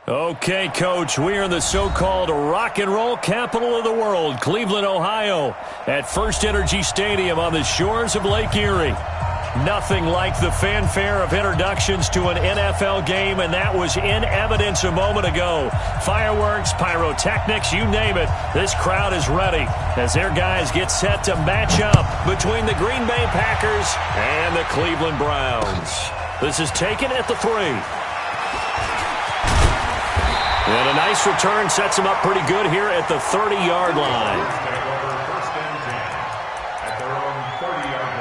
Okay, Coach, we are in the so-called rock and roll capital of the world, Cleveland, Ohio, at First Energy Stadium on the shores of Lake Erie. Nothing like the fanfare of introductions to an NFL game, and that was in evidence a moment ago. Fireworks, pyrotechnics, you name it, this crowd is ready as their guys get set to match up between the Green Bay Packers and the Cleveland Browns. This is taken at the 3. And a nice return sets him up pretty good here at the 30-yard line. First and 10 at their own 30-yard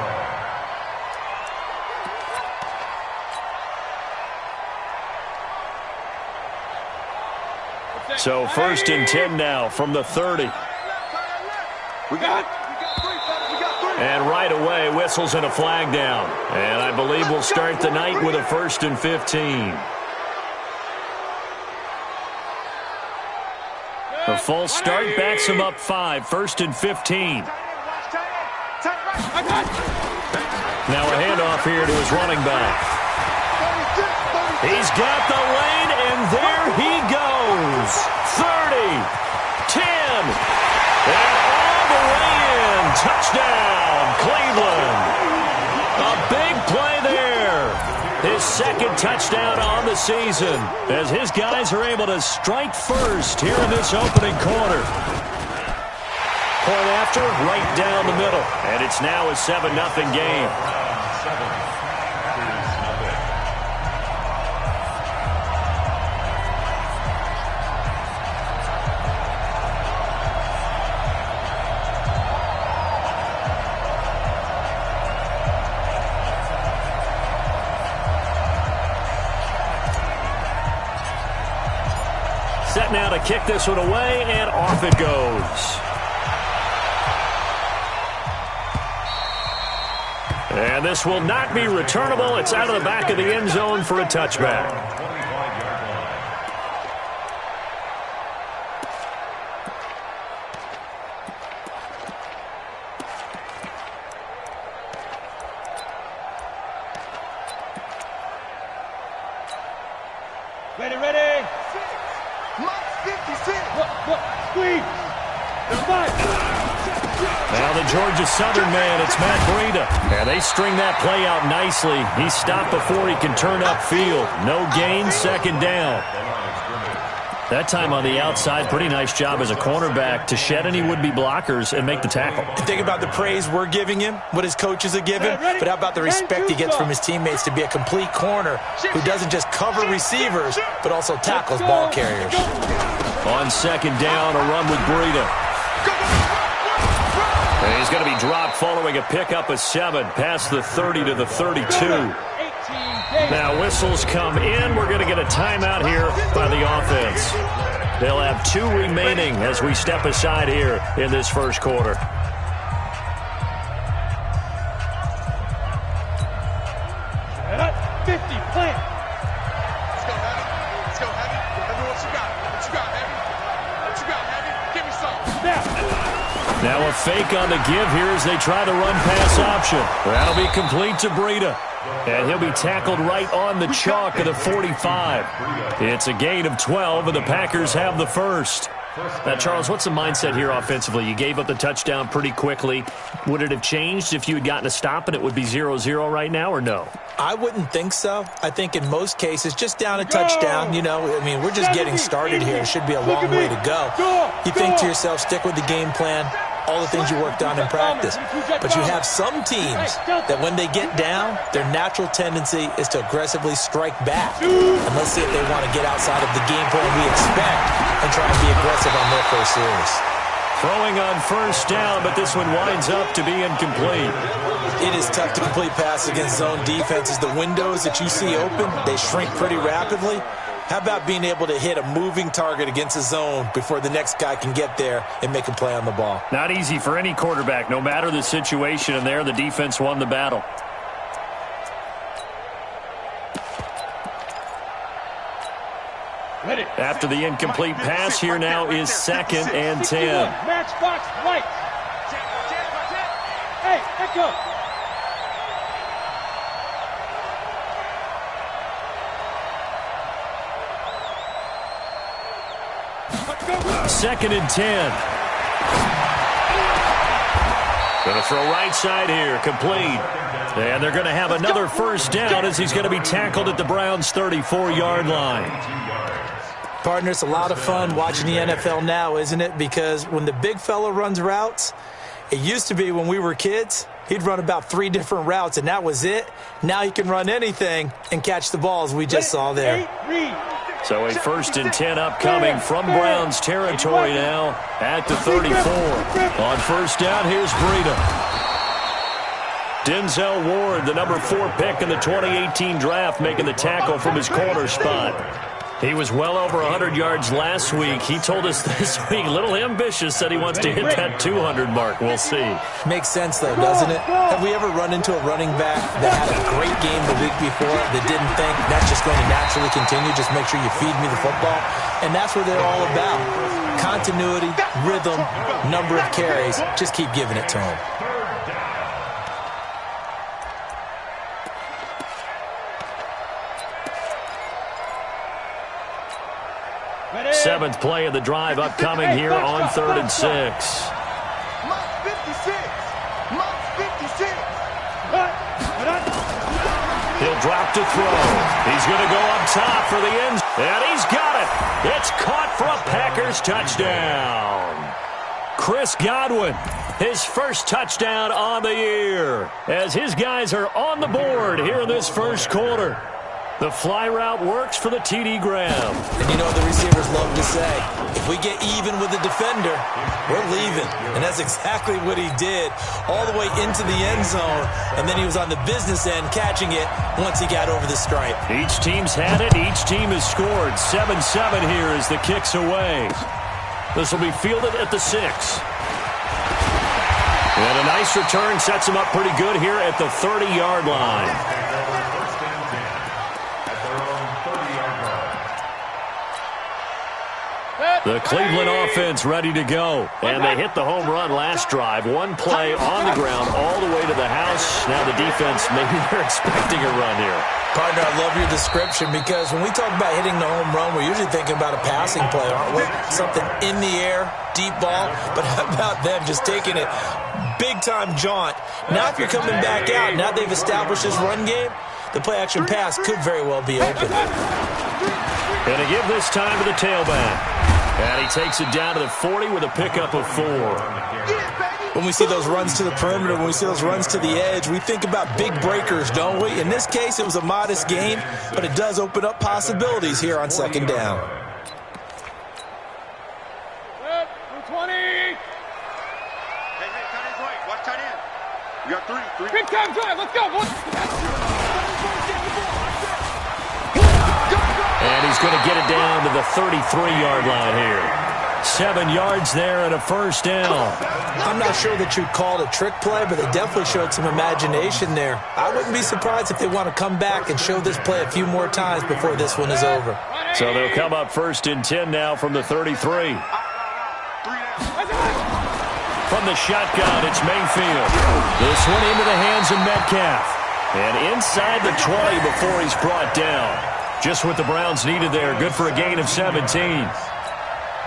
line. So first and 10 now from the 30. And right away, whistles and a flag down. And I believe we'll start the night with a first and 15. A false start backs him up 5, first and 15. Now a handoff here to his running back. He's got the lane, and there he goes. 30, 10, and all the way in. Touchdown, Cleveland. A big play there. His second touchdown on the season as his guys are able to strike first here in this opening quarter. Point after, right down the middle. And it's now a 7-0 game. Set now to kick this one away, and off it goes. And this will not be returnable. It's out of the back of the end zone for a touchback. Ready. Now the Georgia Southern man, it's Matt Breida. And they string that play out nicely. He's stopped before he can turn upfield. No gain, second down. That time on the outside, pretty nice job as a cornerback to shed any would-be blockers and make the tackle. Think about the praise we're giving him, what his coaches are giving, but how about the respect he gets from his teammates to be a complete corner who doesn't just cover receivers, but also tackles ball carriers. On second down, a run with Breida. And he's going to be dropped following a pickup of 7 past the 30 to the 32. Now whistles come in. We're going to get a timeout here by the offense. They'll have 2 remaining as we step aside here in this first quarter. Now a fake on the give here as they try the run-pass option. That'll be complete to Breida. And he'll be tackled right on the chalk of the 45. It's a gain of 12, and the Packers have the first. Now, Charles, what's the mindset here offensively? You gave up the touchdown pretty quickly. Would it have changed if you had gotten a stop and it would be 0-0 right now, or no? I wouldn't think so. I think in most cases, just down a touchdown, we're just getting started here. It should be a long way to go. You think to yourself, stick with the game plan, all the things you worked on in practice. But you have some teams that when they get down, their natural tendency is to aggressively strike back. And let's see if they want to get outside of the game plan we expect and try and be aggressive on their first series. Throwing on first down, but this one winds up to be incomplete. It is tough to complete passes against zone defenses. The windows that you see open, they shrink pretty rapidly. How about being able to hit a moving target against a zone before the next guy can get there and make a play on the ball? Not easy for any quarterback, no matter the situation, and there the defense won the battle. After the incomplete pass, here now is second and 10. Matchbox right. Hey, echo. 2nd and 10. Going to throw right side here, complete. And they're going to have another first down as he's going to be tackled at the Browns' 34-yard line. Partner, it's a lot of fun watching the NFL now, isn't it? Because when the big fella runs routes, it used to be when we were kids, he'd run about 3 different routes, and that was it. Now he can run anything and catch the balls we just saw there. So a 1st and 10 upcoming from Browns territory now at the 34. On first down, here's Breida. Denzel Ward, the number 4 pick in the 2018 draft, making the tackle from his corner spot. He was well over 100 yards last week. He told us this week, a little ambitious, said he wants to hit that 200 mark. We'll see. Makes sense, though, doesn't it? Have we ever run into a running back that had a great game the week before that didn't think that's just going to naturally continue? Just make sure you feed me the football. And that's what they're all about. Continuity, rhythm, number of carries. Just keep giving it to them. 7th play of the drive upcoming here on 3rd and 6. He'll drop to throw. He's going to go up top for the end. And he's got it. It's caught for a Packers touchdown. Chris Godwin, his first touchdown on the year, as his guys are on the board here in this first quarter. The fly route works for the TD Graham. And you know what the receivers love to say? If we get even with the defender, we're leaving. And that's exactly what he did, all the way into the end zone. And then he was on the business end catching it once he got over the stripe. Each team's had it. Each team has scored. 7-7 here as the kick's away. This will be fielded at the 6. And a nice return sets him up pretty good here at the 30-yard line. The Cleveland offense ready to go. And they hit the home run last drive. One play on the ground all the way to the house. Now the defense, maybe they're expecting a run here. Partner, I love your description because when we talk about hitting the home run, we're usually thinking about a passing play, aren't we? Something in the air, deep ball. But how about them just taking it big-time jaunt? Now if you're coming back out, now they've established this run game, the play-action pass could very well be open. Going to give this time to the tailback. And he takes it down to the 40 with a pickup of 4. When we see those runs to the perimeter, when we see those runs to the edge, we think about big breakers, don't we? In this case, it was a modest gain, but it does open up possibilities here on 2nd down. 20. Hey, tight end's right. Watch tight end. You got 3. Big time drive. Let's go, boys. And he's going to get it down to the 33-yard line here. 7 yards there and a first down. I'm not sure that you'd call it a trick play, but they definitely showed some imagination there. I wouldn't be surprised if they want to come back and show this play a few more times before this one is over. So they'll come up 1st and 10 now from the 33. From the shotgun, it's Mayfield. This one into the hands of Metcalf. And inside the 20 before he's brought down. Just what the Browns needed there. Good for a gain of 17.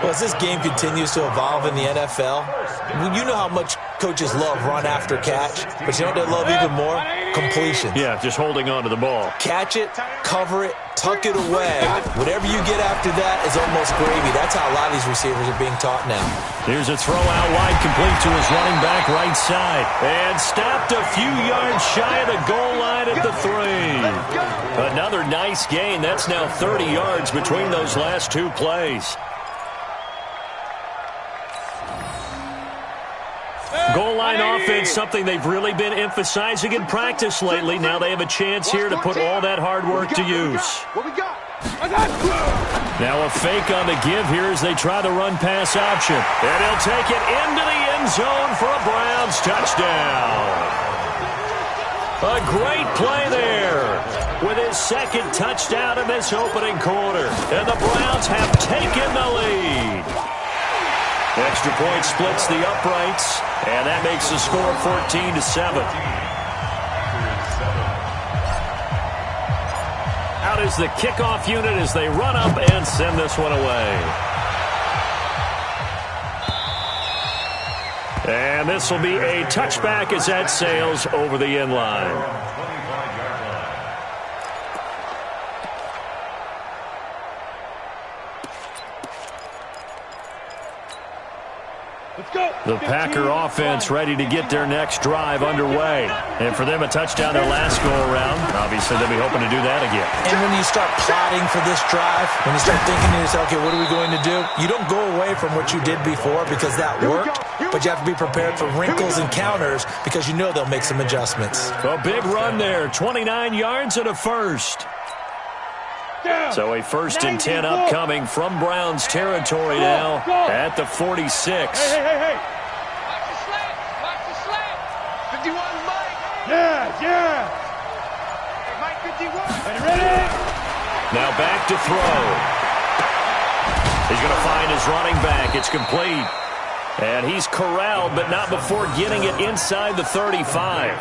Well, as this game continues to evolve in the NFL, you know how much coaches love run after catch, but you know what they love even more? Completion. Yeah, just holding on to the ball. Catch it, cover it, tuck it away. Whatever you get after that is almost gravy. That's how a lot of these receivers are being taught now. Here's a throw out wide, complete to his running back right side. And stopped a few yards shy of the goal line at the 3. Another nice gain. That's now 30 yards between those last 2 plays. Goal line offense, something they've really been emphasizing in practice lately. Now they have a chance here to put all that hard work to use. Now a fake on the give here as they try the run-pass option. And he'll take it into the end zone for a Browns touchdown. A great play there with his 2nd touchdown in this opening quarter. And the Browns have taken the lead. Extra point splits the uprights, and that makes the score 14-7. Out is the kickoff unit as they run up and send this one away. And this will be a touchback as that sails over the end line. The Packer offense ready to get their next drive underway. And for them, a touchdown their last go-around. Obviously, they'll be hoping to do that again. And when you start plotting for this drive, when you start thinking to yourself, okay, what are we going to do? You don't go away from what you did before because that worked, but you have to be prepared for wrinkles and counters because you know they'll make some adjustments. A big run there, 29 yards and a first. So a 1st and 10 upcoming from Browns territory now at the 46. Hey. Watch the slant. Watch the slant. 51, Mike. Yeah. Hey, Mike, 51. Ready? Now back to throw. He's going to find his running back. It's complete. And he's corralled, but not before getting it inside the 35.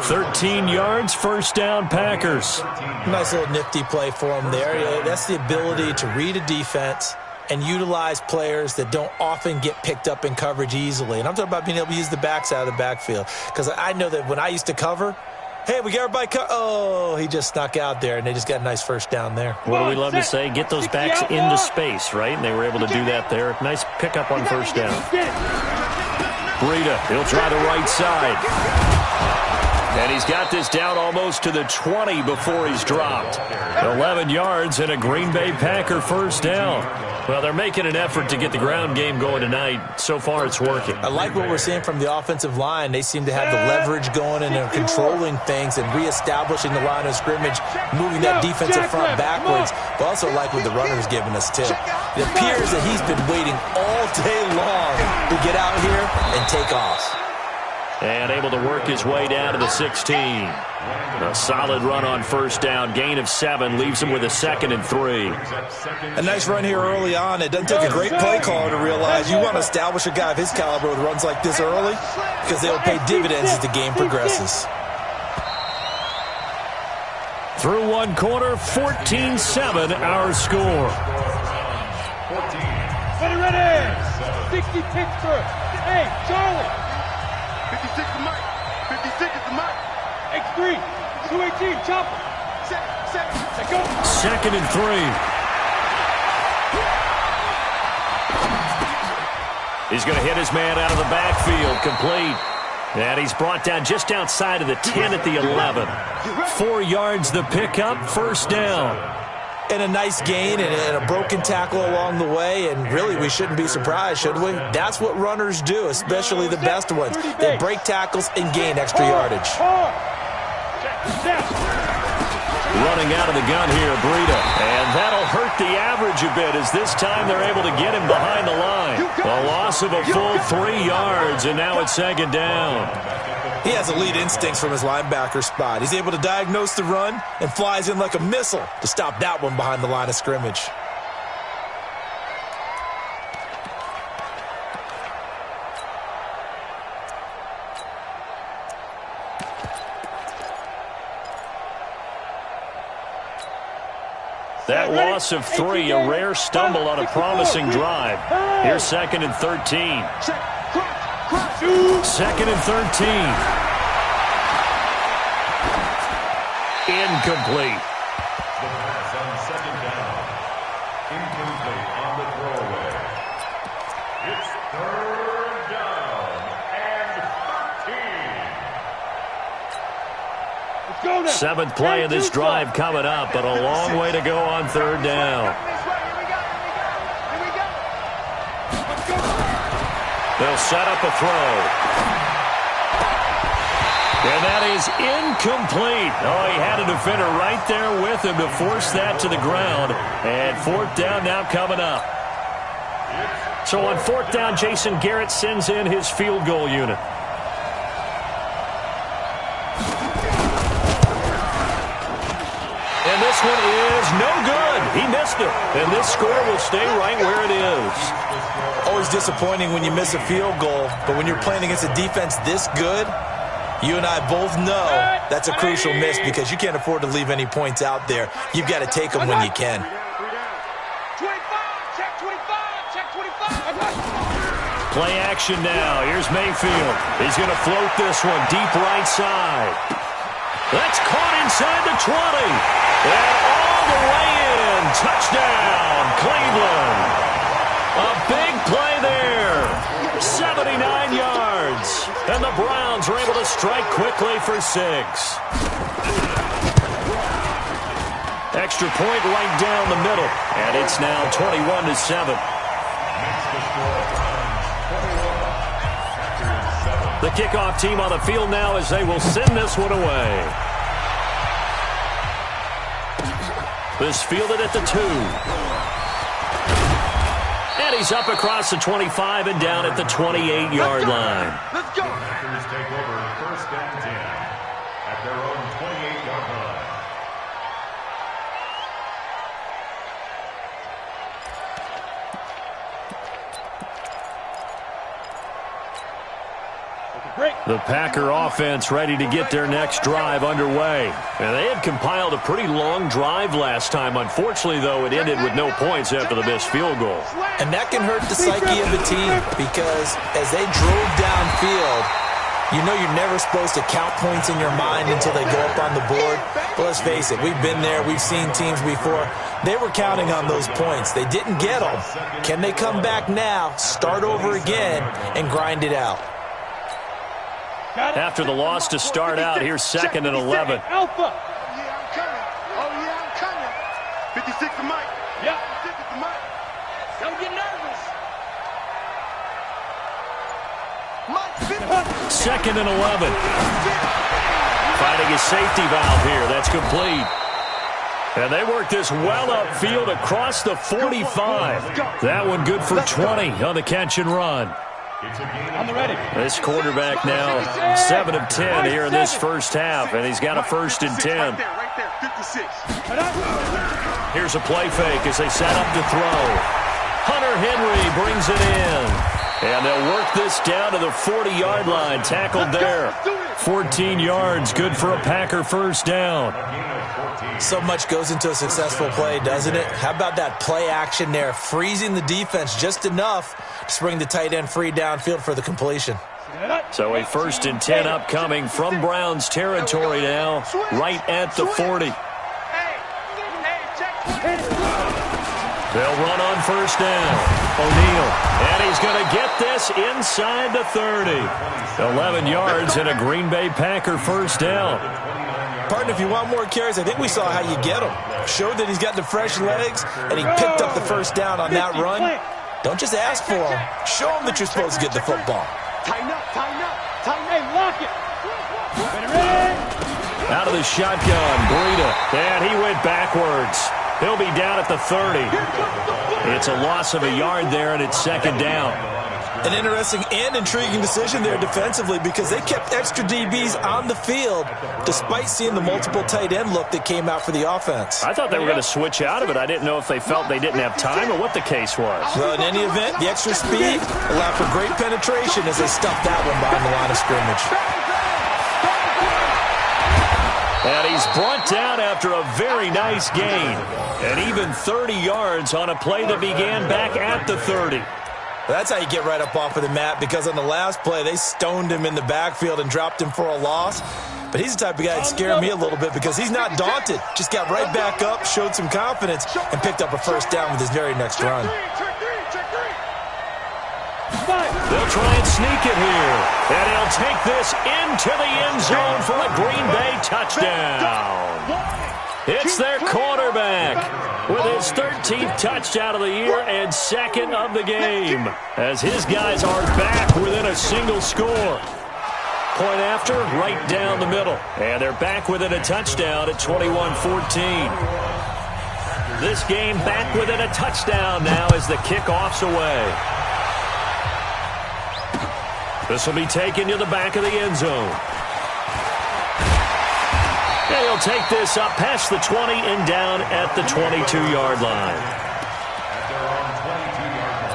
13 yards, 1st down, Packers. Nice little nifty play for him there. Yeah, that's the ability to read a defense and utilize players that don't often get picked up in coverage easily. And I'm talking about being able to use the backside of the backfield. Because I know that when I used to cover, hey, we got everybody oh, he just snuck out there, and they just got a nice 1st down there. What do we love to say? Get those backs into space, right? And they were able to do that there. Nice pickup on 1st down. Breida, he'll try the right side. And he's got this down almost to the 20 before he's dropped. 11 yards and a Green Bay Packer 1st down. Well, they're making an effort to get the ground game going tonight. So far, it's working. I like what we're seeing from the offensive line. They seem to have the leverage going, and they're controlling things and reestablishing the line of scrimmage, moving that defensive front backwards. But also like what the runner's giving us, too. It appears that he's been waiting all day long to get out here and take off. And able to work his way down to the 16. A solid run on 1st down. Gain of 7 leaves him with a 2nd and 3. A nice run here early on. It doesn't take a great play caller to realize you want to establish a guy of his caliber with runs like this early because they'll pay dividends as the game progresses. Through one quarter, 14-7 our score. Ready. 60 Pittsburgh. Hey, Charlie. 56 to Mike. 56 is to Mike. X3. 218. Chopper. Set. Go. 2nd and 3. He's going to hit his man out of the backfield. Complete. And he's brought down just outside of the 10 at the 11. 4 yards the pickup. 1st down. And a nice gain and a broken tackle along the way, and really we shouldn't be surprised, should we? That's what runners do, especially the best ones. They break tackles and gain extra yardage. Running out of the gun here, Breida. And that'll hurt the average a bit as this time they're able to get him behind the line. A loss of a full 3 yards, and now it's 2nd down. He has elite instincts from his linebacker spot. He's able to diagnose the run and flies in like a missile to stop that one behind the line of scrimmage. That loss of 3, a rare stumble on a promising drive. Here's 2nd and 13. 2nd and 13. Incomplete. The pass on 2nd down. Incomplete on the throwaway. It's 3rd down and 13. Let's go now. 7th play of this drive coming up, but a long way to go on 3rd down. They'll set up a throw. And that is incomplete. Oh, he had a defender right there with him to force that to the ground. And 4th down now coming up. So on 4th down, Jason Garrett sends in his field goal unit. And this one is no good. He missed it. And this score will stay right where it is. Always disappointing when you miss a field goal, but when you're playing against a defense this good, you and I both know that's a crucial miss because you can't afford to leave any points out there. You've got to take them when you can. 25, check 25, check 25. Play action now. Here's Mayfield. He's going to float this one deep right side. That's caught inside the 20. And all the way in. Touchdown, Cleveland. A big play there. 79 yards. And the Browns are able to strike quickly for 6. Extra point right down the middle. And it's now 21-7. The kickoff team on the field now as they will send this one away. This fielded at the 2. And he's up across the 25 and down at the 28-yard line. Let's go. Packers take over 1st and 10 at their own 28-yard line. The Packer offense ready to get their next drive underway. And they had compiled a pretty long drive last time. Unfortunately, though, it ended with no points after the missed field goal. And that can hurt the psyche of a team because as they drove downfield, you know you're never supposed to count points in your mind until they go up on the board. But let's face it, we've been there. We've seen teams before. They were counting on those points. They didn't get them. Can they come back now, start over again, and grind it out? After the loss to start out, here's 2nd and 11. Alpha. Oh, yeah, I'm coming. Oh, yeah, I'm coming. 56 to Mike. Yep. 56 to Mike. Don't get nervous. Mike, 2nd and 11. Finding a safety valve here. That's complete. And they work this well upfield across the 45. That one good for 20 on the catch and run. On the ready. This quarterback now 7 of 10 here in this first half, and he's got a 1st and 10. Right there, 56. Here's a play fake as they set up to throw. Hunter Henry brings it in. And they'll work this down to the 40-yard line. Tackled there. 14 yards, good for a Packer 1st down. So much goes into a successful play, doesn't it? How about that play action there, freezing the defense just enough to bring the tight end free downfield for the completion. So a 1st and 10 upcoming from Browns territory now, right at the 40. They'll run on 1st down. O'Neal, and he's going to get this inside the 30. 11 yards and a Green Bay Packer 1st down. Partner, if you want more carries, I think we saw how you get him. Showed that he's got the fresh legs, and he picked up the 1st down on that run. Don't just ask for him. Show him that you're supposed to get the football. Tighten up, tighten up, tighten up. Hey, lock it. Ready? Out of the shotgun, Breida, and he went backwards. He'll be down at the 30. It's a loss of a yard there, and it's 2nd down. An interesting and intriguing decision there defensively because they kept extra DBs on the field despite seeing the multiple tight end look that came out for the offense. I thought they were going to switch out of it. I didn't know if they felt they didn't have time or what the case was. Well, in any event, the extra speed allowed for great penetration as they stuffed that one behind the line of scrimmage. And he's brought down after a very nice gain. And even 30 yards on a play that began back at the 30. That's how you get right up off of the mat because on the last play, they stoned him in the backfield and dropped him for a loss. But he's the type of guy that scared me a little bit because he's not daunted. Just got right back up, showed some confidence, and picked up a 1st down with his very next run. They'll try and sneak it here. And he'll take this into the end zone for a Green Bay touchdown. It's their quarterback with his 13th touchdown of the year and 2nd of the game as his guys are back within a single score. Point after, right down the middle. And they're back within a touchdown at 21-14. This game back within a touchdown now as the kickoff's away. This will be taken to the back of the end zone. And he'll take this up past the 20 and down at the 22-yard line. At their own 22-yard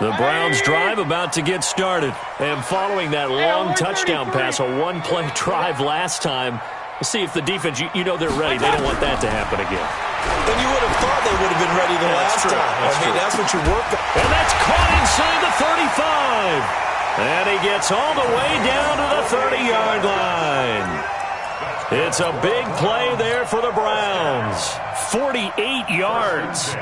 line. The Browns drive about to get started. And following that long touchdown pass, a one-play drive last time, we'll see if the defense, you know they're ready. They don't want that to happen again. And you would have thought they would have been ready the last time. That's what you work on. And that's caught inside the 35. And he gets all the way down to the 30-yard line. It's a big play there for the Browns. 48 yards.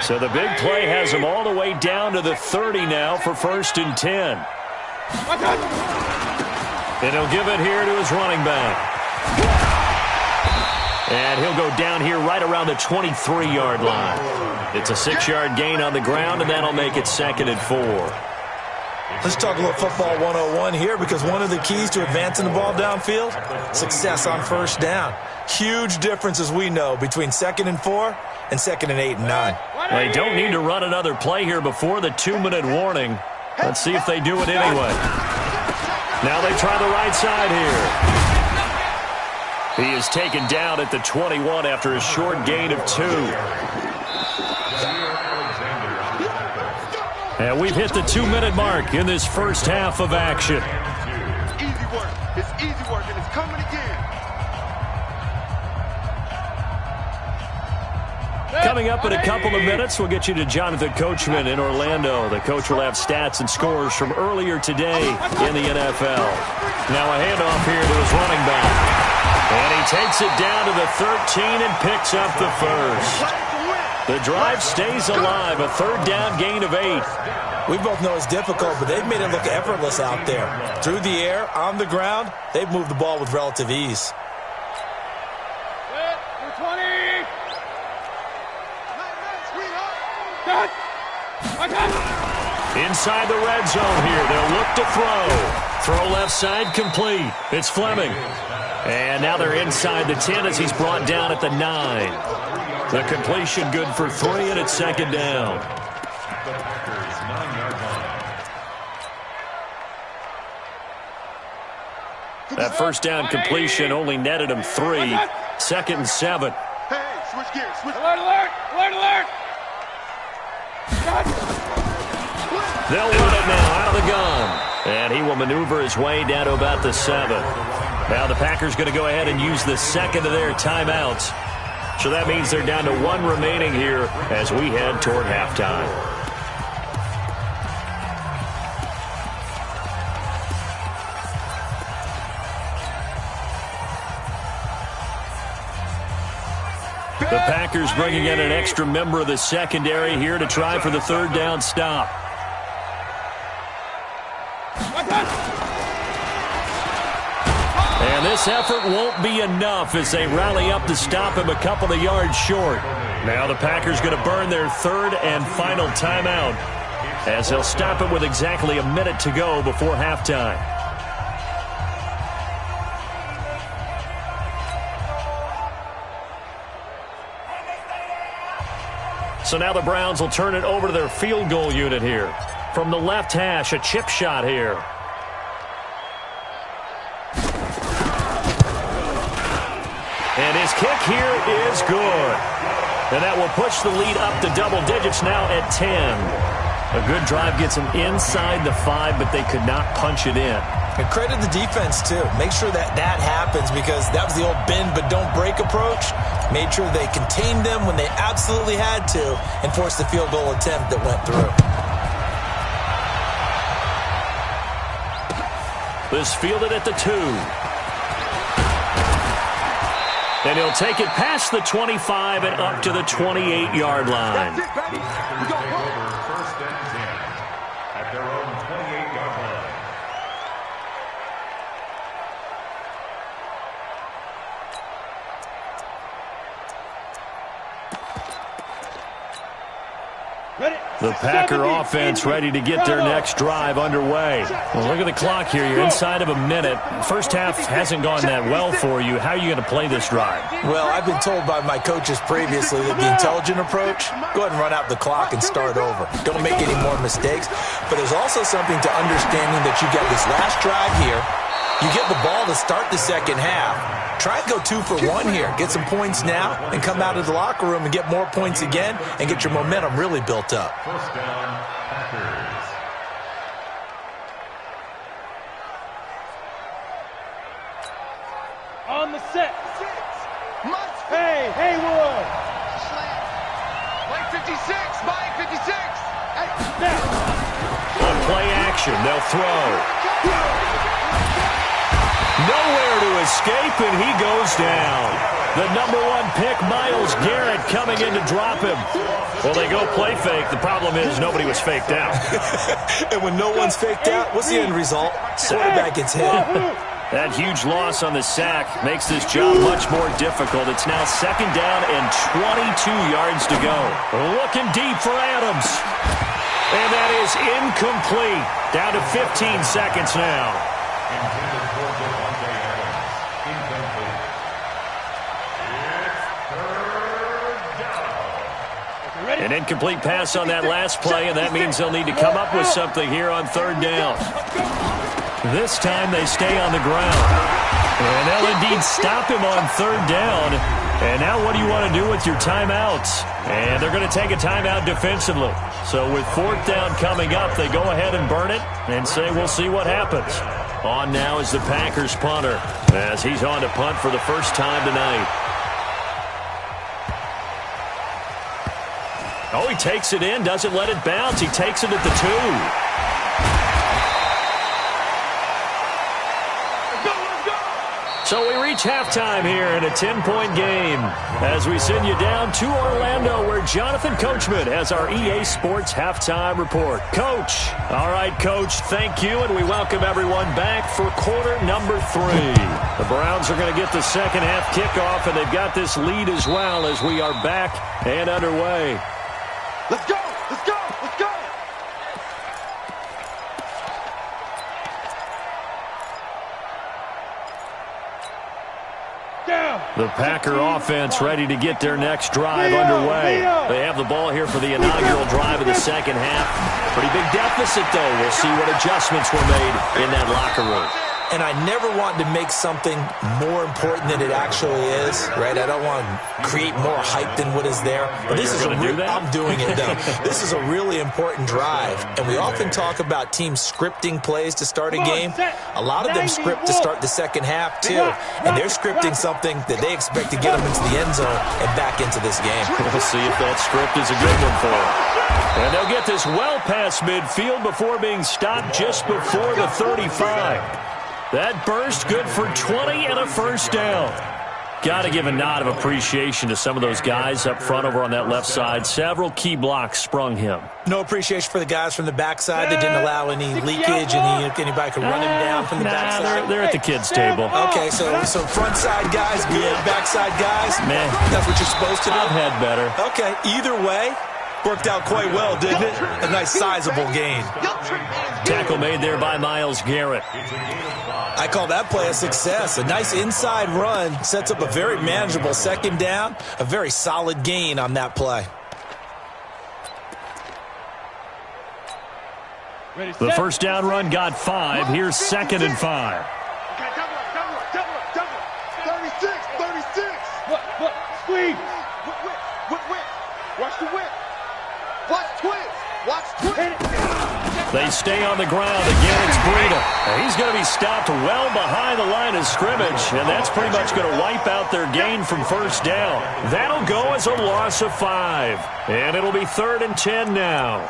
So the big play has him all the way down to the 30 now for 1st and 10. And he'll give it here to his running back. And he'll go down here right around the 23-yard line. It's a 6-yard gain on the ground, and that'll make it 2nd and 4. Let's talk a little football 101 here, because one of the keys to advancing the ball downfield, success on 1st down. Huge difference, as we know, between 2nd and 4 and 2nd and 8 and 9. They don't need to run another play here before the 2-minute warning. Let's see if they do it anyway. Now they try the right side here. He is taken down at the 21 after a short gain of 2. And we've hit the 2-minute mark in this first half of action. Easy work. It's easy work, and it's coming again. Coming up in a couple of minutes, we'll get you to Jonathan Coachman in Orlando. The coach will have stats and scores from earlier today in the NFL. Now a handoff here to his running back. And he takes it down to the 13 and picks up the first. The drive stays alive, a 3rd down gain of 8. We both know it's difficult, but they've made it look effortless out there. Through the air, on the ground, they've moved the ball with relative ease. Inside the red zone here, they'll look to throw. Throw left side, complete. It's Fleming. And now they're inside the 10 as he's brought down at the 9. The completion good for 3, and it's 2nd down. That 1st down completion only netted him 3. 2nd and 7. Hey, switch gears. Switch. Alert, alert, alert, alert. They'll run it now out of the gun. And he will maneuver his way down to about the 7. Now the Packers going to go ahead and use the 2nd of their timeouts. So that means they're down to 1 remaining here as we head toward halftime. The Packers bringing in an extra member of the secondary here to try for the 3rd down stop. And this effort won't be enough as they rally up to stop him a couple of yards short. Now the Packers going to burn their 3rd and final timeout as they'll stop him with exactly a minute to go before halftime. So now the Browns will turn it over to their field goal unit here. From the left hash, a chip shot here. And his kick here is good. And that will push the lead up to double digits now at 10. A good drive gets them inside the 5, but they could not punch it in. And credit the defense, too. Make sure that happens, because that was the old bend but don't break approach. Made sure they contained them when they absolutely had to and forced the field goal attempt that went through. This fielded at the 2. And he'll take it past the 25 and up to the 28-yard line. That's it, baby. We go over 1st and 10 at their own 28-yard line. The Packer offense ready to get their next drive underway. Well, look at the clock here. You're inside of a minute. First half hasn't gone that well for you. How are you going to play this drive? Well, I've been told by my coaches previously that the intelligent approach, go ahead and run out the clock and start over. Don't make any more mistakes. But there's also something to understanding that you get this last drive here. You get the ball to start the second half. Try and go 2 for 1 here. Get some points now and come out of the locker room and get more points again and get your momentum really built up. 1st down, Packers. On the set. Must Hey, Haywood! Mike 56! Mike 56! Hey, now! On play action, they'll throw. Nowhere to escape, and he goes down. The number 1 pick, Myles Garrett, coming in to drop him. Well, they go play fake. The problem is nobody was faked out. And when no one's faked out, what's the end result? Quarterback gets hit. That huge loss on the sack makes this job much more difficult. It's now 2nd down and 22 yards to go. Looking deep for Adams. And that is incomplete. Down to 15 seconds now. Intended for Devontae Adams. Incomplete. It's 3rd down. An incomplete pass on that last play, and that means they'll need to come up with something here on 3rd down. This time they stay on the ground. And they'll indeed stop him on 3rd down. And now what do you want to do with your timeouts? And they're going to take a timeout defensively. So with 4th down coming up, they go ahead and burn it and say we'll see what happens. On now is the Packers punter as he's on to punt for the first time tonight. Oh, he takes it in, doesn't let it bounce. He takes it at the 2. So we reach halftime here in a 10-point game as we send you down to Orlando where Jonathan Coachman has our EA Sports Halftime Report. Coach. All right, Coach, thank you, and we welcome everyone back for quarter number 3. The Browns are going to get the second half kickoff, and they've got this lead as well as we are back and underway. Let's go! Let's go! Let's go! The Packer offense ready to get their next drive underway. They have the ball here for the inaugural drive of the second half. Pretty big deficit, though. We'll see what adjustments were made in that locker room. And I never want to make something more important than it actually is, right? I don't want to create more hype than what is there. But this is I'm doing it, though. This is a really important drive. And we often talk about teams scripting plays to start a game. A lot of them script to start the second half, too. And they're scripting something that they expect to get them into the end zone and back into this game. We'll see if that script is a good one for them. And they'll get this well past midfield before being stopped just before the 35. That burst good for 20 and a first down. Got to give a nod of appreciation to some of those guys up front over on that left side. Several key blocks sprung him. No appreciation for the guys from the backside that didn't allow any leakage. Anybody could run him down from the backside. They're at the kids' table. Okay, so front side guys good, backside guys, man, that's what you're supposed to do. I've had better. Okay, either way, worked out quite well, didn't it? A nice sizable gain. Tackle made there by Myles Garrett. I call that play a success. A nice inside run sets up a very manageable second down. A very solid gain on that play. The first down run got 5. Here's 2nd and 5. Double. 36. Squeeze. Whip. Watch the whip. Watch twist. They stay on the ground. Again, it's Breida. He's going to be stopped well behind the line of scrimmage, and that's pretty much going to wipe out their gain from first down. That'll go as a loss of 5, and it'll be 3rd and 10 now.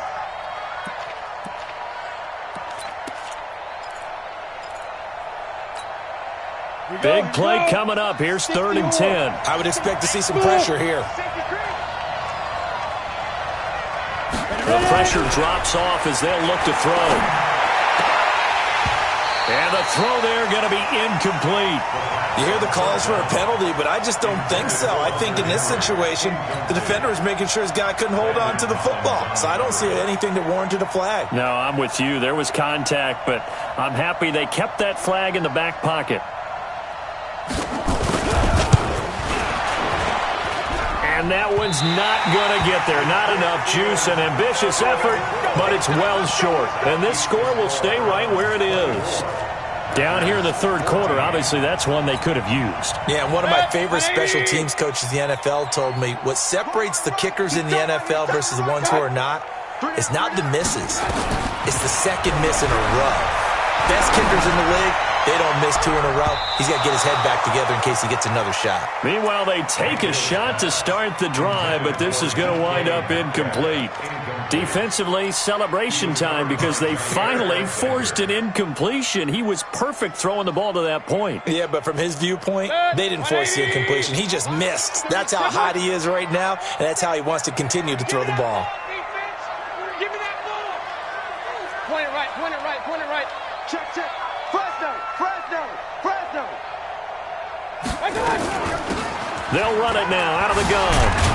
Big play coming up. Here's 3rd and 10. I would expect to see some pressure here. The pressure drops off as they'll look to throw. And the throw there going to be incomplete. You hear the calls for a penalty, but I just don't think so. I think in this situation, the defender is making sure his guy couldn't hold on to the football. So I don't see anything that warranted a flag. No, I'm with you. There was contact, but I'm happy they kept that flag in the back pocket. And that one's not going to get there. Not enough juice. An ambitious effort, but it's well short. And this score will stay right where it is. Down here in the third quarter, obviously that's one they could have used. Yeah, and one of my favorite special teams coaches in the NFL told me what separates the kickers in the NFL versus the ones who are not is not the misses. It's the second miss in a row. Best kickers in the league, They don't miss 2 in a row. He's got to get his head back together in case he gets another shot. Meanwhile, they take a shot to start the drive, but this is going to wind up incomplete. Defensively, celebration time because they finally forced an incompletion. He was perfect throwing the ball to that point. Yeah, but from his viewpoint, they didn't force the incompletion. He just missed. That's how hot he is right now, and that's how he wants to continue to throw the ball. Give me that ball. Point it right, point it right, point it right. Check, check. Fresno, Fresno, Fresno. They'll run it now out of the gun.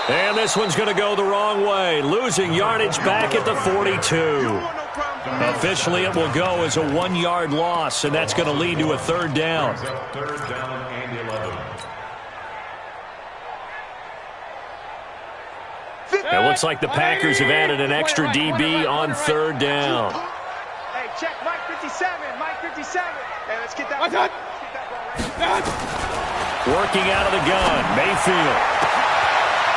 And this one's going to go the wrong way, losing yardage back at the 42. Officially, it will go as a 1-yard loss, and that's going to lead to a 3rd down. Third down and 11. It looks like the Packers have added an extra DB on 3rd down. Hey, check Mike 57, Mike 57. Hey, let's get that ball. Let's get that ball right. Working out of the gun, Mayfield.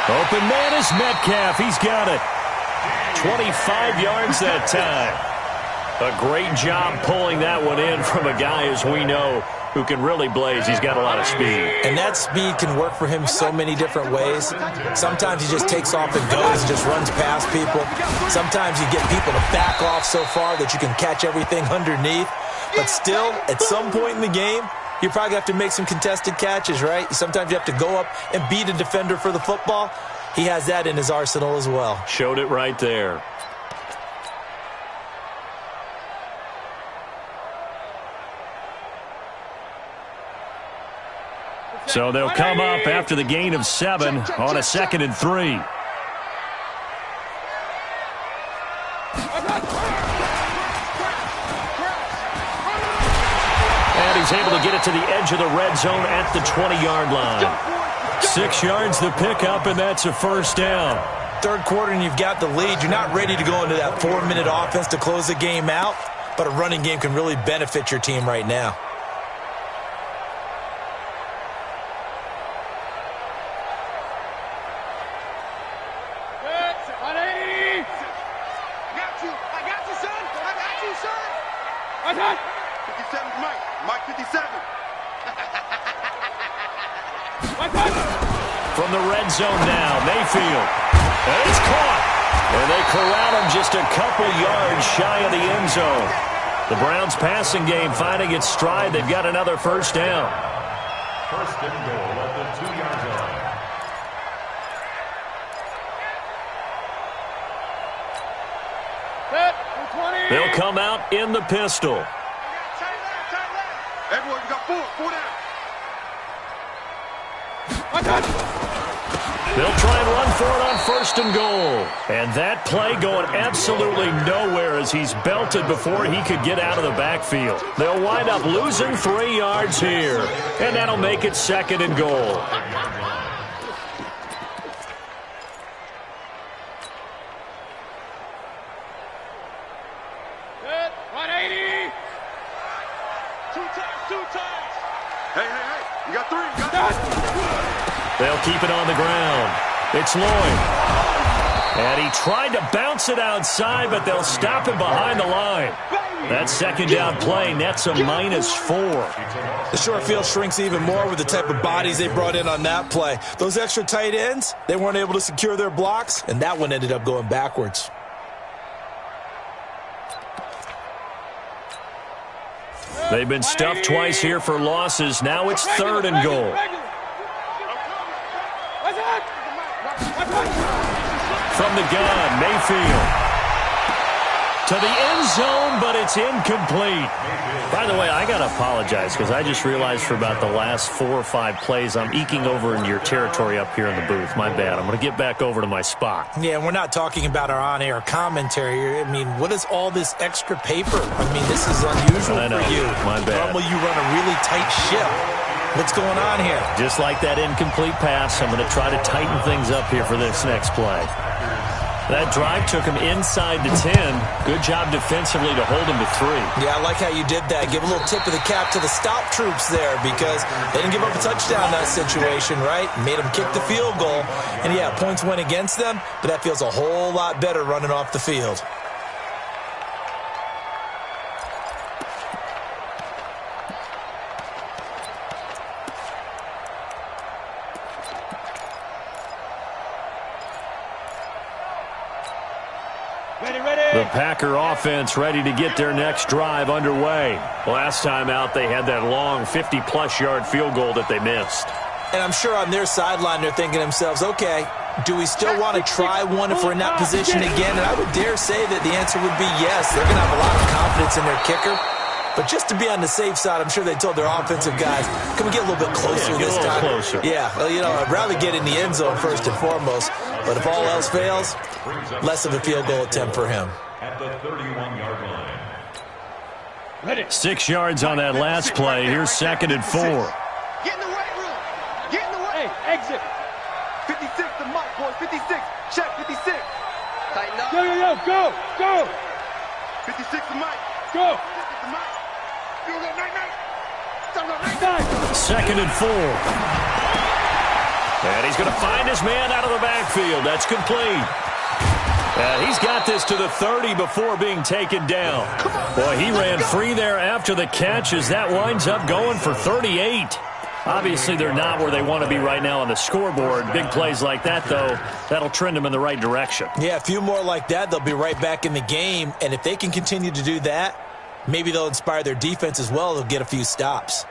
Open man is Metcalf. He's got it. 25 yards that time. A great job pulling that one in from a guy, as we know, who can really blaze. He's got a lot of speed. And that speed can work for him so many different ways. Sometimes he just takes off and goes and just runs past people. Sometimes you get people to back off so far that you can catch everything underneath. But still, at some point in the game, you probably have to make some contested catches, right? Sometimes you have to go up and beat a defender for the football. He has that in his arsenal as well. Showed it right there. So they'll come up after the gain of 7 on a 2nd and 3. And he's able to get it to the edge of the red zone at the 20-yard line. 6 yards the pickup, and that's a 1st down. 3rd quarter and you've got the lead. You're not ready to go into that 4-minute offense to close the game out, but a running game can really benefit your team right now. From the red zone now, Mayfield. And it's caught. And they corral him just a couple yards shy of the end zone. The Browns passing game finding its stride. They've got another 1st down. 1st and goal at the 2-yard line. They'll come out in the pistol. Tight left. Everyone, you got 4 down. They'll try and run for it on 1st and goal. And that play going absolutely nowhere as he's belted before he could get out of the backfield. They'll wind up losing 3 yards here. And that'll make it 2nd and goal. Good. 180. 2 times. Hey. You got 3. You got 3. They'll keep it on the ground. It's Lloyd. And he tried to bounce it outside, but they'll stop him behind the line. That 2nd down play nets a -4. The short field shrinks even more with the type of bodies they brought in on that play. Those extra tight ends, they weren't able to secure their blocks, and that one ended up going backwards. They've been stuffed twice here for losses. Now it's 3rd and goal. From the gun, Mayfield. To the end zone, but it's incomplete. By the way, I got to apologize because I just realized for about the last 4 or 5 plays, I'm eking over into your territory up here in the booth. My bad. I'm going to get back over to my spot. Yeah, we're not talking about our on-air commentary. I mean, what is all this extra paper? I mean, this is unusual for you. My bad. Normally you run a really tight ship. What's going on here? Just like that incomplete pass, I'm going to try to tighten things up here for this next play. That drive took him inside the 10. Good job defensively to hold him to 3. Yeah, I like how you did that. Give a little tip of the cap to the stop troops there because they didn't give up a touchdown in that situation, right? Made them kick the field goal. And, yeah, points went against them, but that feels a whole lot better running off the field. Packer offense ready to get their next drive underway. Last time out, they had that long 50-plus yard field goal that they missed. And I'm sure on their sideline they're thinking to themselves, okay, do we still want to try one if we're in that position again? And I would dare say that the answer would be yes. They're going to have a lot of confidence in their kicker. But just to be on the safe side, I'm sure they told their offensive guys, can we get a little bit closer this time? Closer. Yeah, well, you know, I'd rather get in the end zone first and foremost. But if all else fails, less of a field goal attempt for him. At the 31-yard line. 6 yards on that last play. Here's 2nd and 4. Get in the weight room. Get in the weight. Hey, exit. 56, the mic, boys. 56. Check, 56. Tighten up. Yo, go, go. 56, the mic. Go. 56, the mic. You go, night. 2nd and 4. And he's going to find his man out of the backfield. That's complete. And he's got this to the 30 before being taken down. Boy, he ran free there after the catch as that winds up going for 38. Obviously, they're not where they want to be right now on the scoreboard. Big plays like that, though, that'll trend them in the right direction. Yeah, a few more like that, they'll be right back in the game. And if they can continue to do that, maybe they'll inspire their defense as well. They'll get a few stops.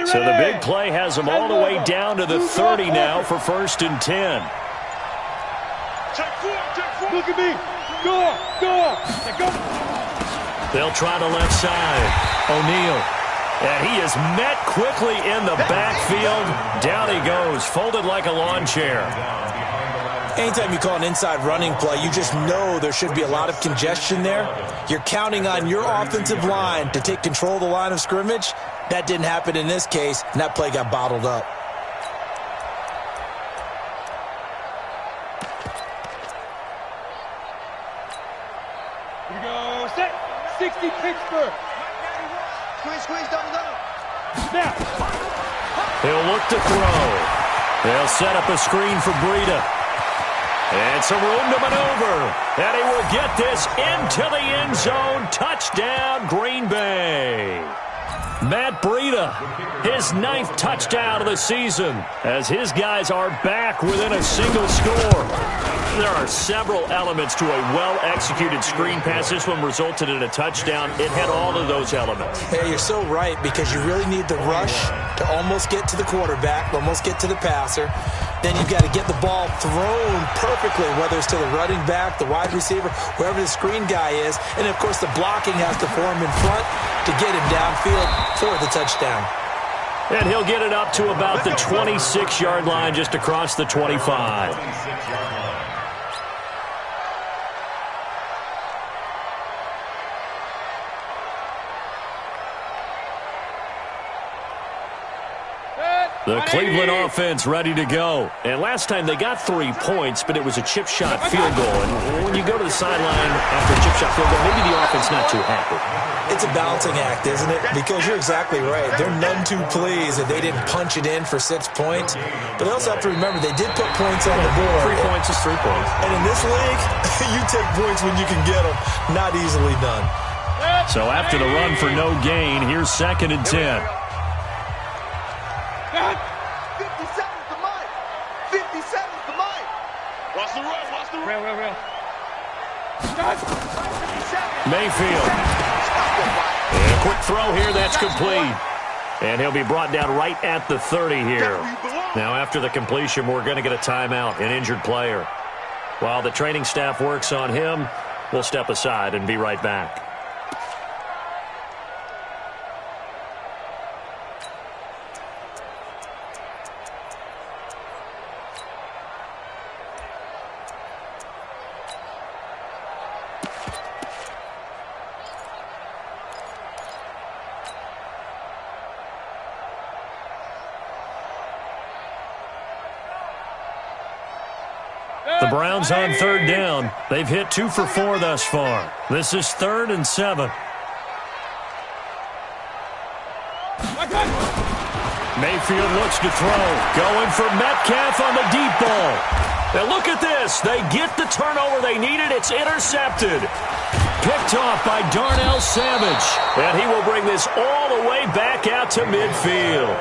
So the big play has them all the way down to the 30 now for 1st and 10. Check four. Look at me. Go. They'll try the left side. O'Neal. And he is met quickly in the backfield. Down he goes, folded like a lawn chair. Anytime you call an inside running play, you just know there should be a lot of congestion there. You're counting on your offensive line to take control of the line of scrimmage. That didn't happen in this case, and that play got bottled up. Here we go. Set. 60 Pittsburgh. Squeeze, double. Snap. He'll look to throw. They'll set up a screen for Breida. And some room to maneuver. And he will get this into the end zone. Touchdown, Green Bay. Matt Breida, his 9th touchdown of the season, as his guys are back within a single score. There are several elements to a well-executed screen pass. This one resulted in a touchdown. It had all of those elements. Hey, you're so right, because you really need the rush to almost get to the quarterback, almost get to the passer. Then you've got to get the ball thrown perfectly, whether it's to the running back, the wide receiver, wherever the screen guy is. And, of course, the blocking has to form in front to get him downfield for the touchdown. And he'll get it up to about the 26-yard line, just across the 25. The Cleveland offense ready to go. And last time they got 3 points, but it was a chip shot field goal. And when you go to the sideline after a chip shot field goal, maybe the offense not too happy. It's a balancing act, isn't it? Because you're exactly right. They're none too pleased that they didn't punch it in for 6 points. But they also have to remember they did put points on the board. 3 points is 3 points. And in this league, you take points when you can get them. Not easily done. So after the run for no gain, here's 2nd and 10. 57's the mic. 57's the mic. Watch the run. Real. Mayfield. And a quick throw here, that's complete. And he'll be brought down right at the 30 here. Now after the completion, we're going to get a timeout, an injured player. While the training staff works on him, we'll step aside and be right back. The Browns on 3rd down. They've hit 2 for 4 thus far. This is 3rd and 7. Mayfield looks to throw. Going for Metcalf on the deep ball. Now look at this. They get the turnover they needed. It's intercepted. Picked off by Darnell Savage. And he will bring this all the way back out to midfield.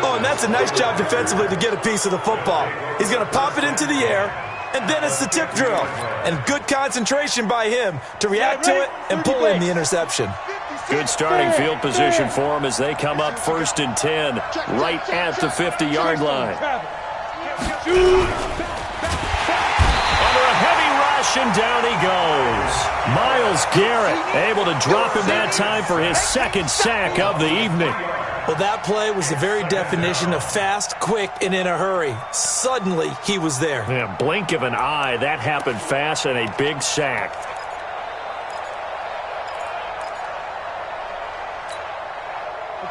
Oh, and that's a nice job defensively to get a piece of the football. He's going to pop it into the air, and then it's the tip drill. And good concentration by him to react to it and pull in the interception. Good starting field position for him as they come up 1st and 10, right at the 50-yard line. Under a heavy rush, and down he goes. Myles Garrett able to drop him that time for his 2nd sack of the evening. Well, that play was the very definition of fast, quick, and in a hurry. Suddenly, he was there. Yeah, blink of an eye, that happened fast, and a big sack.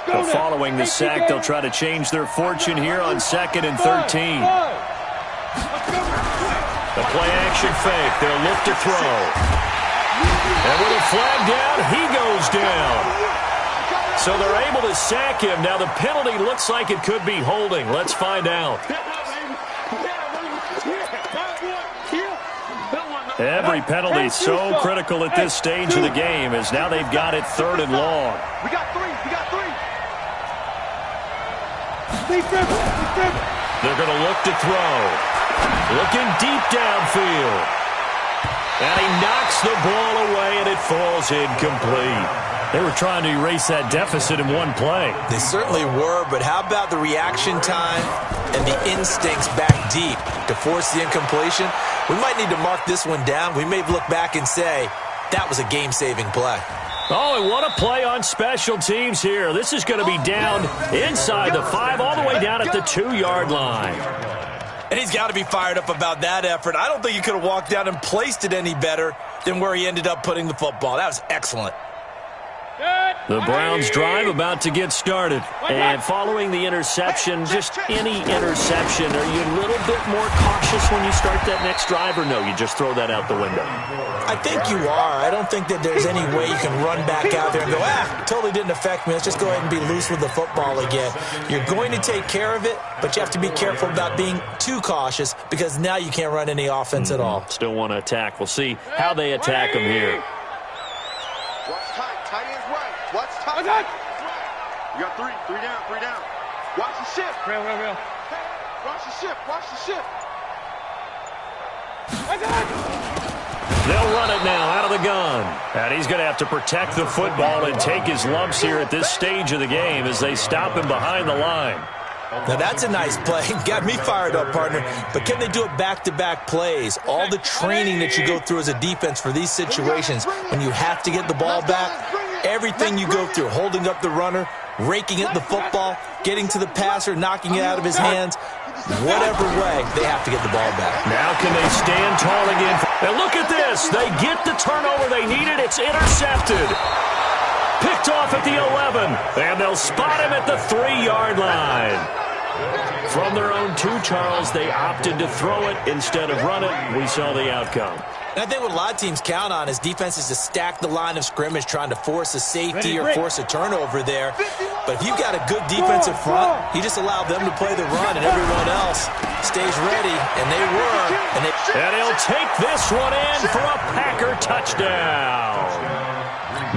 So following the sack, they'll try to change their fortune here on 2nd and 13. The play-action fake, they'll look to throw. And with a flag down, he goes down. So they're able to sack him. Now the penalty looks like it could be holding. Let's find out. Every penalty is so critical at this stage of the game as now they've got it 3rd and long. We got 3. They're going to look to throw. Looking deep downfield. And he knocks the ball away, and it falls incomplete. They were trying to erase that deficit in one play. They certainly were, but how about the reaction time and the instincts back deep to force the incompletion? We might need to mark this one down. We may look back and say, that was a game-saving play. Oh, and what a play on special teams here. This is going to be down inside the 5, all the way down at the 2-yard line. And he's got to be fired up about that effort. I don't think he could have walked down and placed it any better than where he ended up putting the football. That was excellent. The Browns drive about to get started. And following the interception, just any interception, are you a little bit more cautious when you start that next drive, or no, you just throw that out the window? I think you are. I don't think that there's any way you can run back out there and go, totally didn't affect me. Let's just go ahead and be loose with the football again. You're going to take care of it, but you have to be careful about being too cautious because now you can't run any offense at all. Still want to attack. We'll see how they attack him here. Watch tight. Tight end's right. Watch tight. You got 3 down. Watch the ship. Real. Watch the ship. They'll run it now out of the gun. And he's going to have to protect the football and take his lumps here at this stage of the game as they stop him behind the line. Now, that's a nice play. Got me fired up, partner. But can they do it back-to-back plays? All the training that you go through as a defense for these situations, when you have to get the ball back, everything you go through, holding up the runner, raking at the football, getting to the passer, knocking it out of his hands, whatever way, they have to get the ball back. Now can they stand tall again? And look at this. They get the turnover they needed. It's intercepted. Picked off at the 11. And they'll spot him at the 3-yard line. From their own 2, Charles, they opted to throw it instead of run it. We saw the outcome. And I think what a lot of teams count on is defenses to stack the line of scrimmage, trying to force a safety or force a turnover there. But if you've got a good defensive front, you just allow them to play the run, and everyone else stays ready, and they were. And he'll take this one in for a Packer touchdown.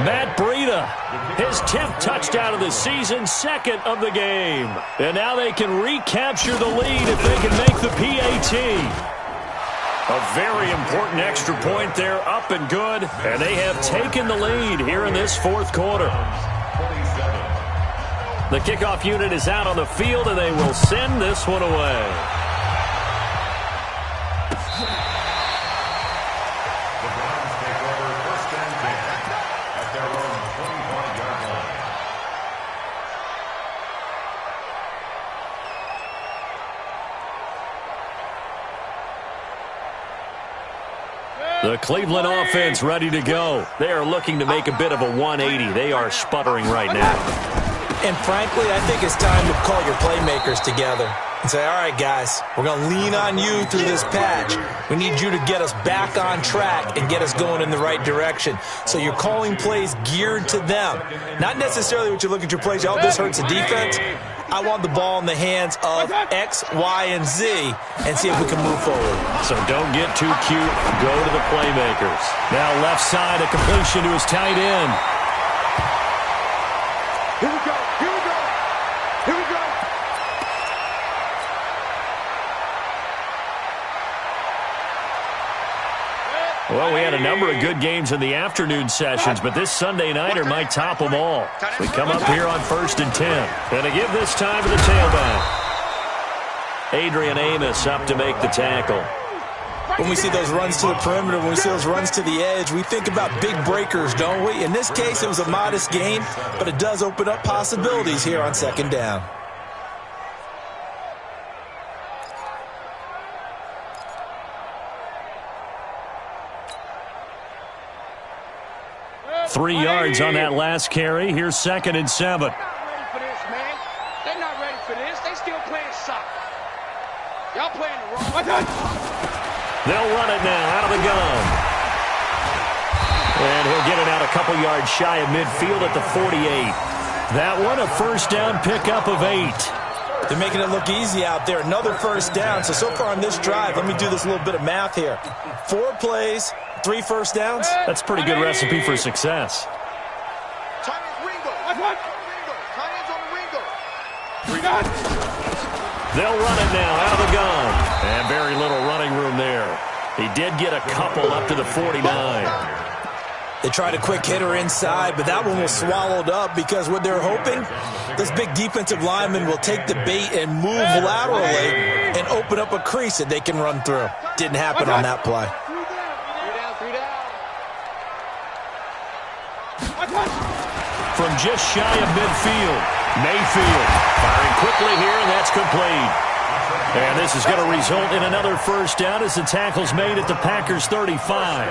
Matt Breida, his 10th touchdown of the season, 2nd of the game. And now they can recapture the lead if they can make the PAT. A very important extra point there, up and good. And they have taken the lead here in this 4th quarter. The kickoff unit is out on the field, and they will send this one away. The Cleveland offense ready to go. They are looking to make a bit of a 180. They are sputtering right now. And frankly, I think it's time to call your playmakers together and say, all right, guys, we're going to lean on you through this patch. We need you to get us back on track and get us going in the right direction. So you're calling plays geared to them. Not necessarily what you look at your plays, oh, this hurts the defense. I want the ball in the hands of X, Y, and Z and see if we can move forward. So don't get too cute. Go to the playmakers. Now left side, a completion to his tight end. Here we go. Here we go. Here we go. Well, we had a number of good games in the afternoon sessions, but this Sunday nighter might top them all. We come up here on 1st and 10. And to give this time to the tailback. Adrian Amos up to make the tackle. When we see those runs to the perimeter, when we see those runs to the edge, we think about big breakers, don't we? In this case, it was a modest gain, but it does open up possibilities here on 2nd down. Three yards on that last carry. Here's 2nd and 7. They're not ready for this, man. They're not ready for this. They still playing soccer. Y'all playing the wrong. They'll run it now out of the gun. And he'll get it out a couple yards shy of midfield at the 48. That one, a 1st down pickup of 8. They're making it look easy out there. Another 1st down. So far on this drive, let me do this little bit of math here. 4 plays, 3 1st downs. That's a pretty good recipe for success. Tight ends Ringo. Tight ends on the Ringo. They'll run it now out of the gun. And very little running room there. He did get a couple up to the 49. They tried a quick hitter inside, but that one was swallowed up because what they're hoping, this big defensive lineman will take the bait and move laterally and open up a crease that they can run through. Didn't happen on that play. From just shy of midfield, Mayfield firing quickly here, and that's complete. And this is going to result in another 1st down as the tackle's made at the Packers' 35.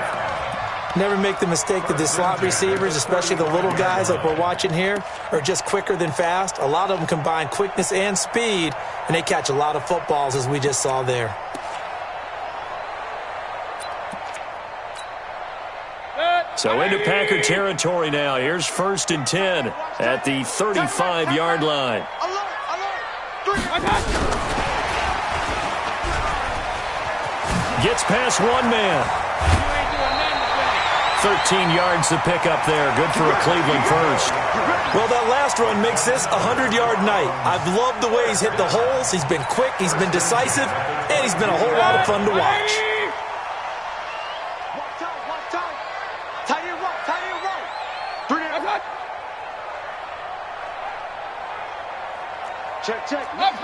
Never make the mistake that the slot receivers, especially the little guys like we're watching here, are just quicker than fast. A lot of them combine quickness and speed, and they catch a lot of footballs, as we just saw there. So into Packer territory now. Here's 1st and 10 at the 35-yard line. Gets past one man. 13 yards to pick up there. Good for a Cleveland 1st. Well, that last run makes this a 100-yard night. I've loved the way he's hit the holes. He's been quick, he's been decisive, and he's been a whole lot of fun to watch. Check. Up,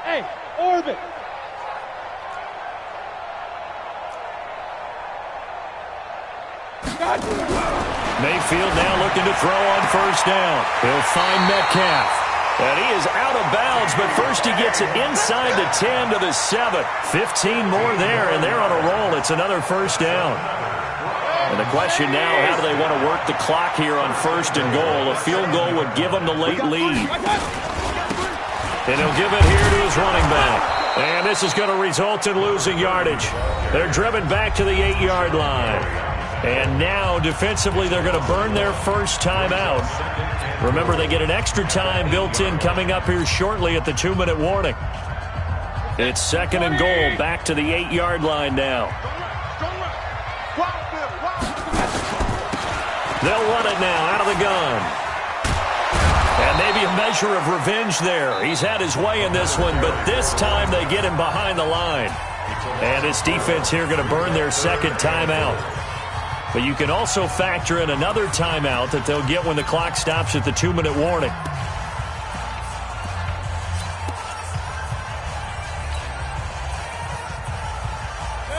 hey, orbit. Mayfield now looking to throw on 1st down. He'll find Metcalf. And he is out of bounds, but first he gets it inside the 10 to the 7. 15 more there, and they're on a roll. It's another 1st down. And the question now, how do they want to work the clock here on 1st and goal? A field goal would give them the late lead. And he'll give it here to his running back. And this is going to result in losing yardage. They're driven back to the 8-yard line. And now, defensively, they're going to burn their 1st time out. Remember, they get an extra time built in coming up here shortly at the 2-minute warning. It's 2nd and goal, back to the 8-yard line now. They'll run it now out of the gun. And maybe a measure of revenge there. He's had his way in this one, but this time they get him behind the line. And this defense here going to burn their 2nd timeout. But you can also factor in another timeout that they'll get when the clock stops at the 2-minute warning.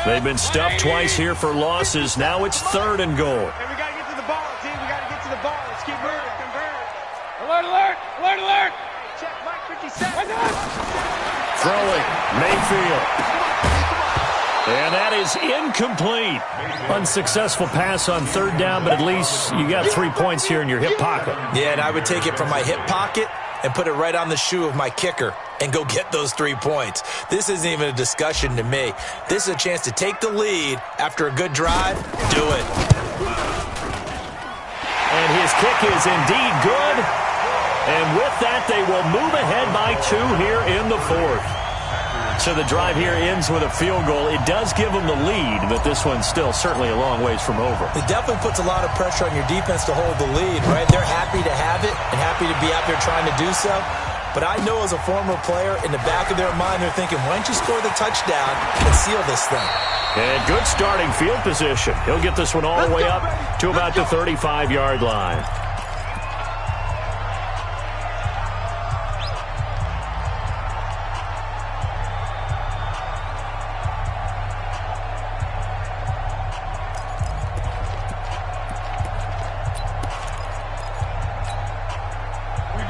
They've been stuffed twice here for losses. Now it's 3rd and goal. Hey, we got to get to the ball, team. We got to get to the ball. Let's keep moving. Alert. Check, Mike 57. Throwing, Mayfield. And that is incomplete. Unsuccessful pass on third down, but at least you got 3 points here in your hip pocket. Yeah, and I would take it from my hip pocket and put it right on the shoe of my kicker and go get those 3 points. This isn't even a discussion to me. This is a chance to take the lead after a good drive. Do it. And his kick is indeed good. And with that, they will move ahead by 2 here in the fourth. So the drive here ends with a field goal. It does give them the lead, but this one's still certainly a long ways from over. It definitely puts a lot of pressure on your defense to hold the lead, right? They're happy to have it and happy to be out there trying to do so. But I know as a former player, in the back of their mind, they're thinking, why don't you score the touchdown and seal this thing? And good starting field position. He'll get this one all the way up to about the 35-yard line.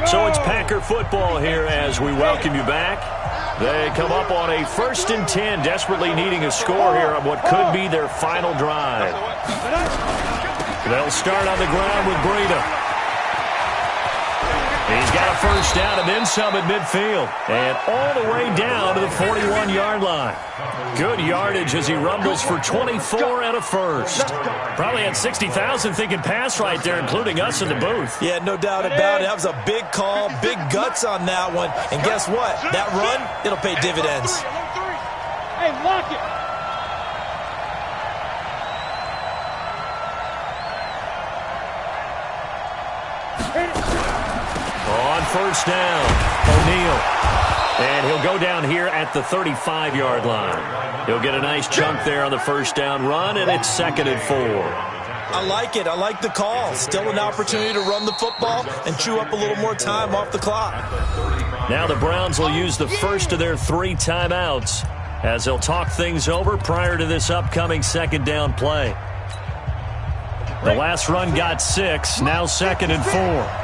So it's Packer football here as we welcome you back. They come up on a 1st and 10, desperately needing a score here on what could be their final drive. They'll start on the ground with Breida. He's got a first down and then some at midfield. And all the way down to the 41-yard line. Good yardage as he rumbles for 24 and a first. Probably had 60,000 thinking pass right there, including us in the booth. Yeah, no doubt about it. That was a big call, big guts on that one. And guess what? That run, it'll pay dividends. Hey, lock it. On first down, O'Neal. And he'll go down here at the 35-yard line. He'll get a nice chunk there on the first down run, and it's 2nd and 4. I like it. I like the call. Still an opportunity to run the football and chew up a little more time off the clock. Now the Browns will use the first of their 3 timeouts as they'll talk things over prior to this upcoming 2nd down play. The last run got 6, now 2nd and 4.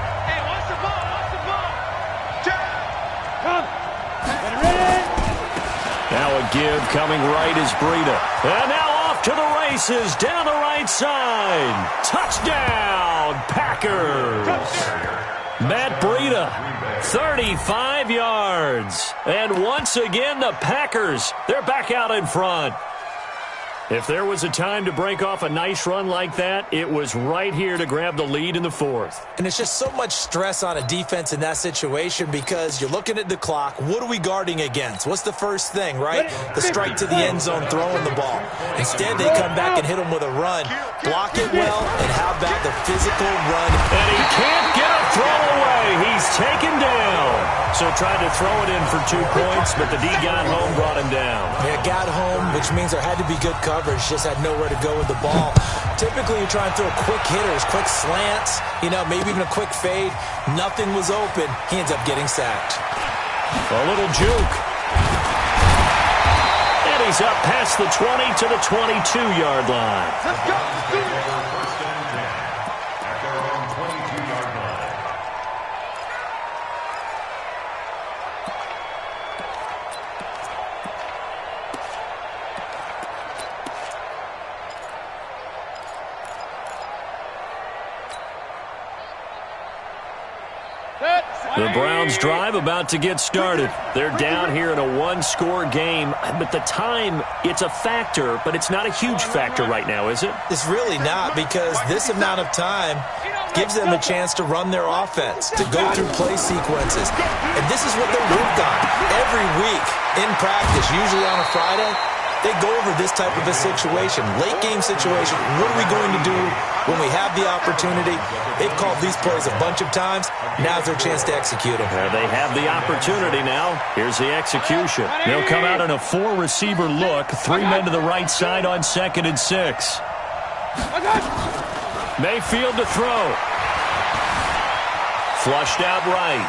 Now a give coming right is Breida. And now off to the races down the right side. Touchdown, Packers. Matt Breida, 35 yards. And once again, the Packers, they're back out in front. If there was a time to break off a nice run like that, it was right here to grab the lead in the fourth. And it's just so much stress on a defense in that situation because you're looking at the clock. What are we guarding against? What's the first thing, right? The strike to the end zone, throwing the ball. Instead, they come back and hit them with a run. Block it well, and how about the physical run? And he can't get a throw away. He's taken down. So tried to throw it in for 2 points, but the D got home, brought him down. Yeah, got home, which means there had to be good coverage. Just had nowhere to go with the ball. Typically, you try and throw quick hitters, quick slants, maybe even a quick fade. Nothing was open. He ends up getting sacked. A little juke. And he's up past the 20 to the 22-yard line. Let's go. First and 10 at their own 22-yard line. The Browns drive about to get started. They're down here in a 1-score game, but the time, it's a factor, but it's not a huge factor right now, is it? It's really not, because this amount of time gives them a chance to run their offense, to go through play sequences. And this is what they work on every week in practice, usually on a Friday. They go over this type of a situation, late game situation. What are we going to do when we have the opportunity? They've called these plays a bunch of times. Now's their chance to execute them. They have the opportunity now. Here's the execution. They'll come out in a 4-receiver look. 3 men to the right side on 2nd and 6. Mayfield to throw. Flushed out right.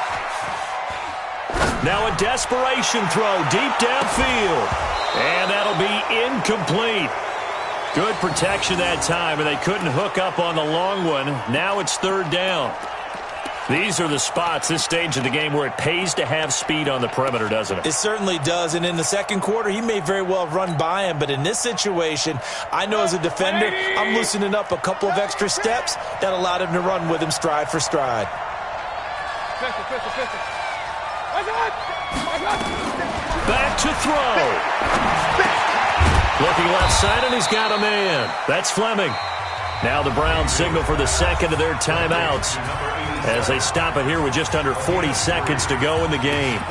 Now a desperation throw deep downfield. And that'll be incomplete. Good protection that time, and they couldn't hook up on the long one. Now it's 3rd down. These are the spots, this stage of the game, where it pays to have speed on the perimeter, doesn't it? It certainly does, and in the second quarter, he may very well run by him, but in this situation, I know as a defender, I'm loosening up a couple of extra steps that allowed him to run with him stride for stride. Back to throw. Looking left side, and he's got a man. That's Fleming. Now the Browns signal for the second of their timeouts as they stop it here with just under 40 seconds to go in the game.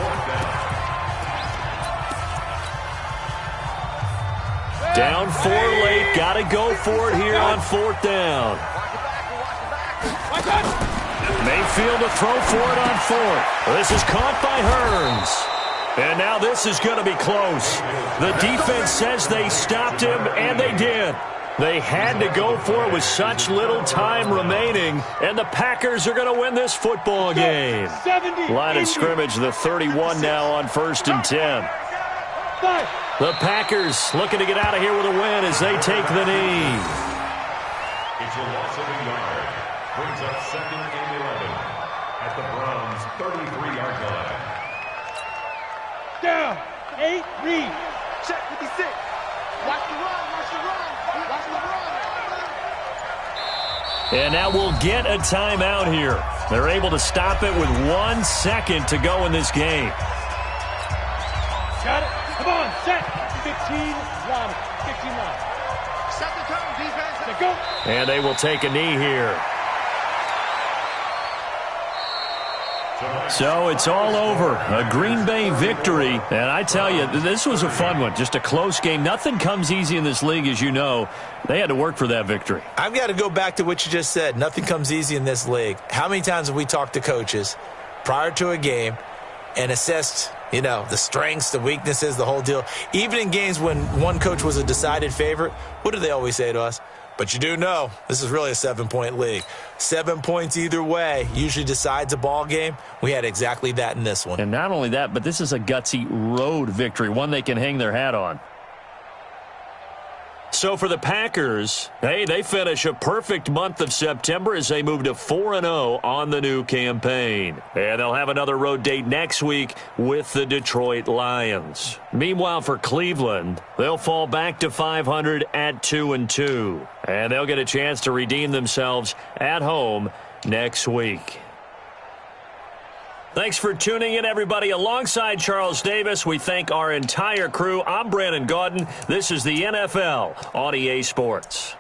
Down 4 late. Got to go for it here on 4th down. Mayfield to throw for it on 4th. This is caught by Hearns. And now this is going to be close. The defense says they stopped him, and they did. They had to go for it with such little time remaining, and the Packers are going to win this football game. Line of scrimmage, the 31 now on 1st and 10. The Packers looking to get out of here with a win as they take the knee. It's a loss of a yard. Brings up 2nd and 11 at the Browns' 33-yard line. Down. 8, read. Check 56. Watch the run. Watch the run. Watch the run. And now we'll get a timeout here. They're able to stop it with 1 second to go in this game. Got it. Come on, set. 15 line. 15 line. Set the tone, defense. Let go. And they will take a knee here. So it's all over. A Green Bay victory. And I tell you, this was a fun one. Just a close game. Nothing comes easy in this league, as you know. They had to work for that victory. I've got to go back to what you just said. Nothing comes easy in this league. How many times have we talked to coaches prior to a game and assessed, the strengths, the weaknesses, the whole deal? Even in games when one coach was a decided favorite, what do they always say to us? But you do know this is really a 7-point league. 7 points either way usually decides a ball game. We had exactly that in this one. And not only that, but this is a gutsy road victory, one they can hang their hat on. So for the Packers, they finish a perfect month of September as they move to 4-0 on the new campaign. And they'll have another road date next week with the Detroit Lions. Meanwhile, for Cleveland, they'll fall back to 500 at 2-2. And they'll get a chance to redeem themselves at home next week. Thanks for tuning in, everybody. Alongside Charles Davis, we thank our entire crew. I'm Brandon Gaudin. This is the NFL on EA Sports.